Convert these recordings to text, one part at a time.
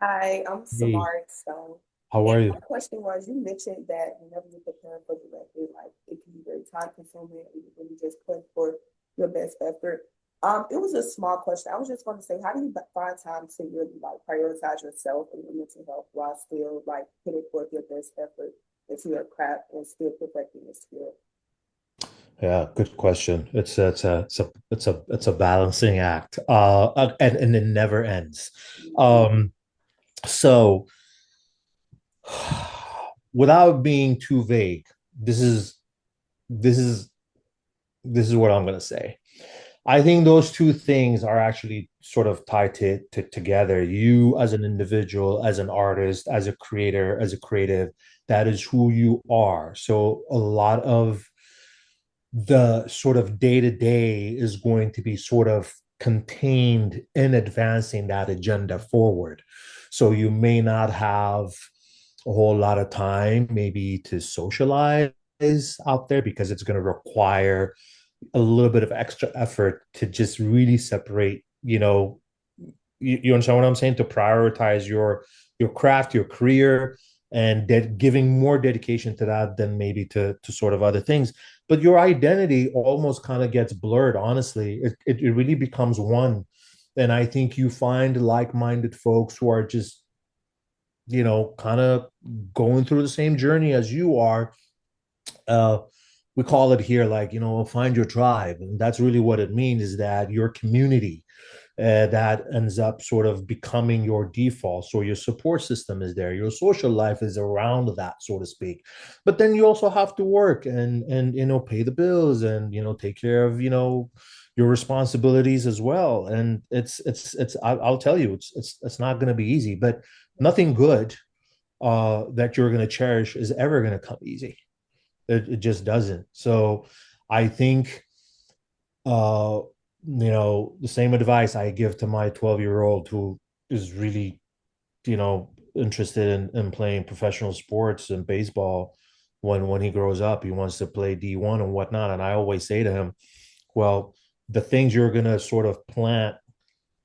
Hi, I'm Hey, Samari Stone. how And are my you? question was, you mentioned that whenever you're preparing for the record, like it can be very time consuming when you just put forth your best effort. It was a small question. I was just going to say, how do you find time to really like prioritize yourself and your mental health while still like putting forth your best effort into your craft and still perfecting your skill? Yeah, good question. It's a balancing act. And it never ends. Um, so without being too vague, this is this is this is what I'm gonna say. I think those two things are actually sort of tied together. You as an individual, as an artist, as a creator, as a creative, that is who you are. So a lot of the sort of day to day is going to be sort of contained in advancing that agenda forward. So you may not have a whole lot of time maybe to socialize out there because it's going to require a little bit of extra effort to just really separate, you understand what I'm saying? To prioritize your craft, your career, and giving more dedication to that than maybe to sort of other things. But your identity almost kind of gets blurred, honestly. It really becomes one. And I think you find like-minded folks who are just, kind of going through the same journey as you are. uh we call it here, like, find your tribe, and that's really what it means, is that your community that ends up sort of becoming your default. So your support system is there, your social life is around that, so to speak. But then you also have to work and pay the bills and take care of your responsibilities as well. And I'll tell you, it's not going to be easy, but nothing good that you're going to cherish is ever going to come easy. It just doesn't. So I think uh the same advice I give to my 12-year-old who is really, interested in playing professional sports and baseball. When he grows up, he wants to play D1 and whatnot. And I always say to him, well, the things you're gonna sort of plant,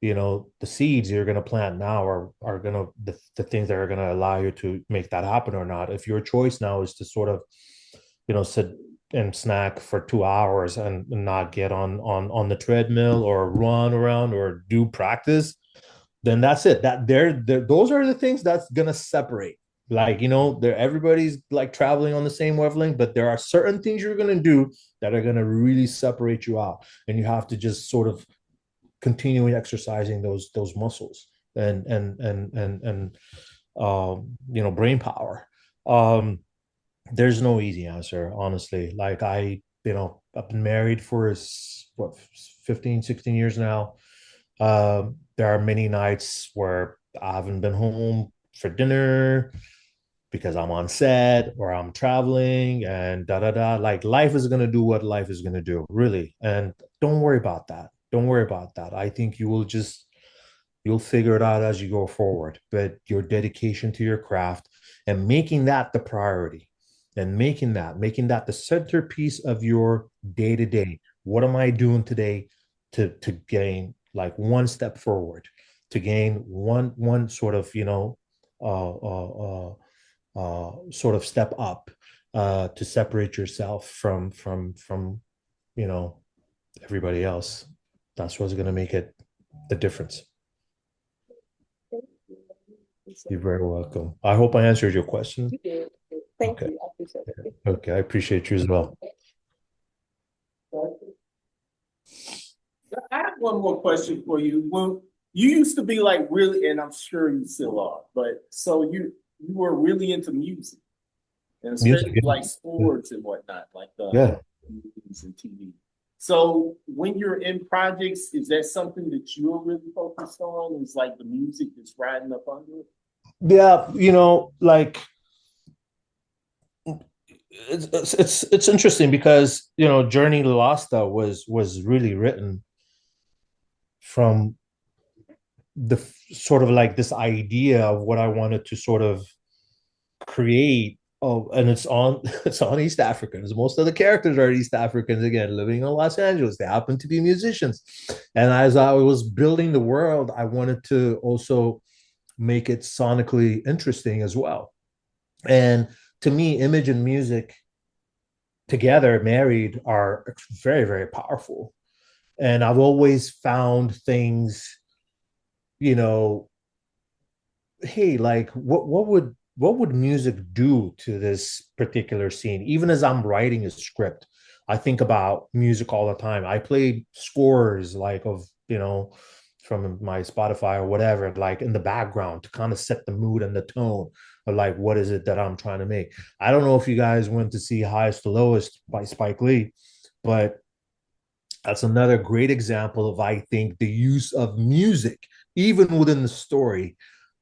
the seeds you're gonna plant now are gonna the things that are gonna allow you to make that happen or not. If your choice now is to sort of, sit and snack for 2 hours and not get on the treadmill or run around or do practice, then that's it. Those are the things that's gonna separate. Like, there everybody's like traveling on the same wavelength, but there are certain things you're gonna do that are gonna really separate you out, and you have to just sort of continuing exercising those muscles and brain power. Um, there's no easy answer, honestly. Like, I've been married for what, 15, 16 years now. There are many nights where I haven't been home for dinner because I'm on set or I'm traveling and da da da. Like, life is gonna do what life is gonna do, really. And don't worry about that. Don't worry about that. I think you'll figure it out as you go forward. But your dedication to your craft and making that the priority, and making that the centerpiece of your day to day. What am I doing today to gain like one step forward, to gain one sort of sort of step up, to separate yourself from you know everybody else. That's what's going to make it the difference. Thank you. I appreciate You're very welcome. I hope I answered your question. it. You did. Thank Okay. you. I appreciate it. Okay. I appreciate you as well. I have one more question for you. Well, you used to be like really, and I'm sure you still are, but so you were really into music and Music. especially like sports and whatnot, like the Yeah. movies and TV. So when you're in projects, is that something that you're really focused on? Is like the music that's riding up under it? Yeah. Like, it's interesting because Journey Losta was really written from the sort of like this idea of what I wanted to sort of create. Oh, and it's on it's on East Africans. Most of the characters are East Africans, again, living in Los Angeles. They happen to be musicians. And as I was building the world, I wanted to also make it sonically interesting as well. And to me, image and music together, married, are very, very powerful. And I've always found things, you know, hey, like what would music do to this particular scene? Even as I'm writing a script, I think about music all the time. I play scores like of, from my Spotify or whatever, like in the background to kind of set the mood and the tone of like what is it that I'm trying to make. I don't know if you guys went to see Highest to Lowest by Spike Lee, but that's another great example of, I think, the use of music, even within the story,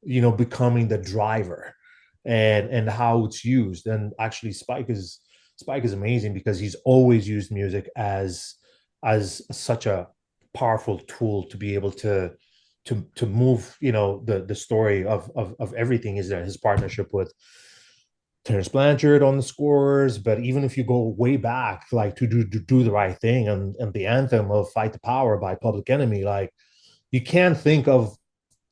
becoming the driver, and how it's used. And actually, Spike is amazing because he's always used music as such a powerful tool to be able to move, the story of everything. Is that his partnership with Terrence Blanchard on the scores, but even if you go way back, like to do the right thing, and the anthem of "Fight the Power" by Public Enemy, like you can't think of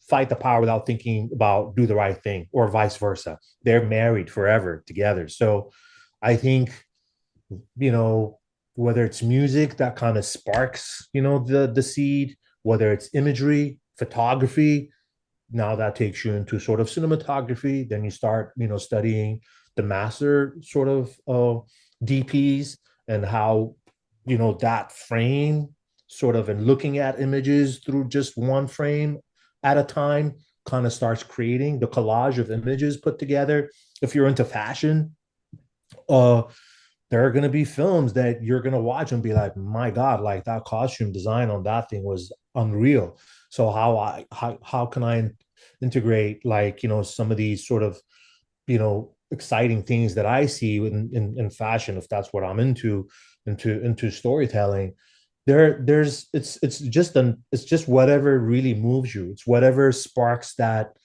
"Fight the Power" without thinking about "Do the Right Thing," or vice versa. They're married forever together. So I think, whether it's music that kind of sparks, the seed, whether it's imagery, photography, now that takes you into sort of cinematography. Then you start, studying the master sort of DPs, and how, that frame sort of, and looking at images through just one frame at a time, kind of starts creating the collage of images put together. If you're into fashion, uh, there are going to be films that you're going to watch and be like, my God, like that costume design on that thing was unreal. So how can I integrate, like, some of these sort of, exciting things that I see in fashion, if that's what I'm into storytelling. It's just whatever really moves you. It's whatever sparks that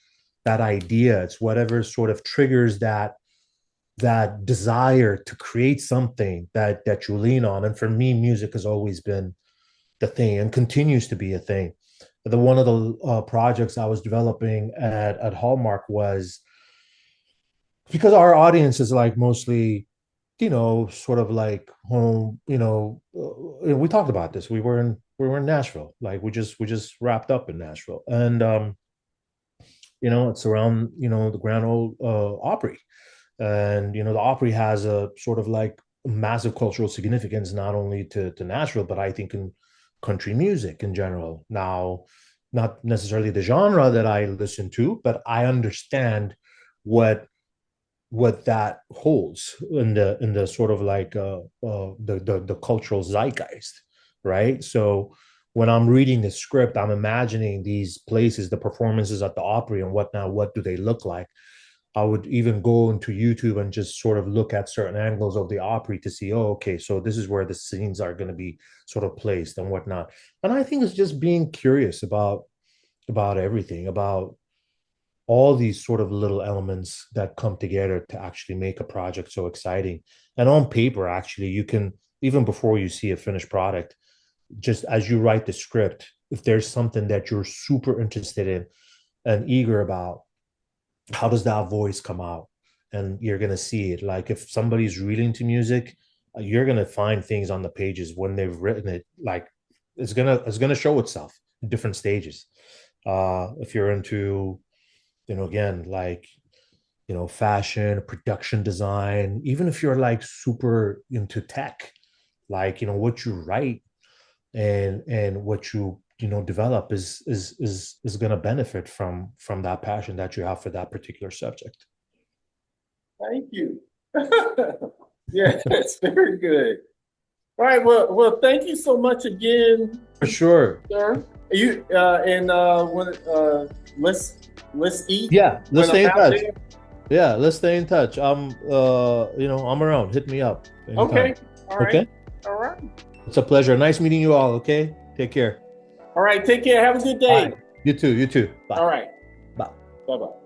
idea. It's whatever sort of triggers that desire to create something that you lean on. And for me, music has always been the thing and continues to be a thing. One of the projects I was developing at Hallmark was, because our audience is like mostly, sort of like home, we talked about this. We were in Nashville. Like we just wrapped up in Nashville. And it's around, the Grand Ole Opry. And the Opry has a sort of like massive cultural significance, not only to Nashville, but I think in country music in general. Now, not necessarily the genre that I listen to, but I understand what that holds in the sort of like the cultural zeitgeist, right? So when I'm reading the script, I'm imagining these places, the performances at the Opry and whatnot. What do they look like? I would even go into YouTube and just sort of look at certain angles of the Opry to see, oh, okay, so this is where the scenes are going to be sort of placed and whatnot. And I think it's just being curious about everything, about all these sort of little elements that come together to actually make a project so exciting. And on paper, actually, you can, even before you see a finished product, just as you write the script, if there's something that you're super interested in and eager about, how does that voice come out? And you're going to see it. Like if somebody's really into music, you're going to find things on the pages when they've written it. Like it's going to show itself in different stages. If you're into, again, like, fashion, production design, even if you're like super into tech, like, what you write and what you develop is going to benefit from that passion that you have for that particular subject. Thank you. Yeah, that's very good. All right. Well, thank you so much again. For sure. Sir. You and when let's eat. Yeah, let's stay in touch. There. Yeah, let's stay in touch. I'm around. Hit me up anytime. Okay. All right. Okay. All right. It's a pleasure. Nice meeting you all. Okay. Take care. All right. Take care. Have a good day. Bye. You too. Bye. All right. Bye. Bye-bye.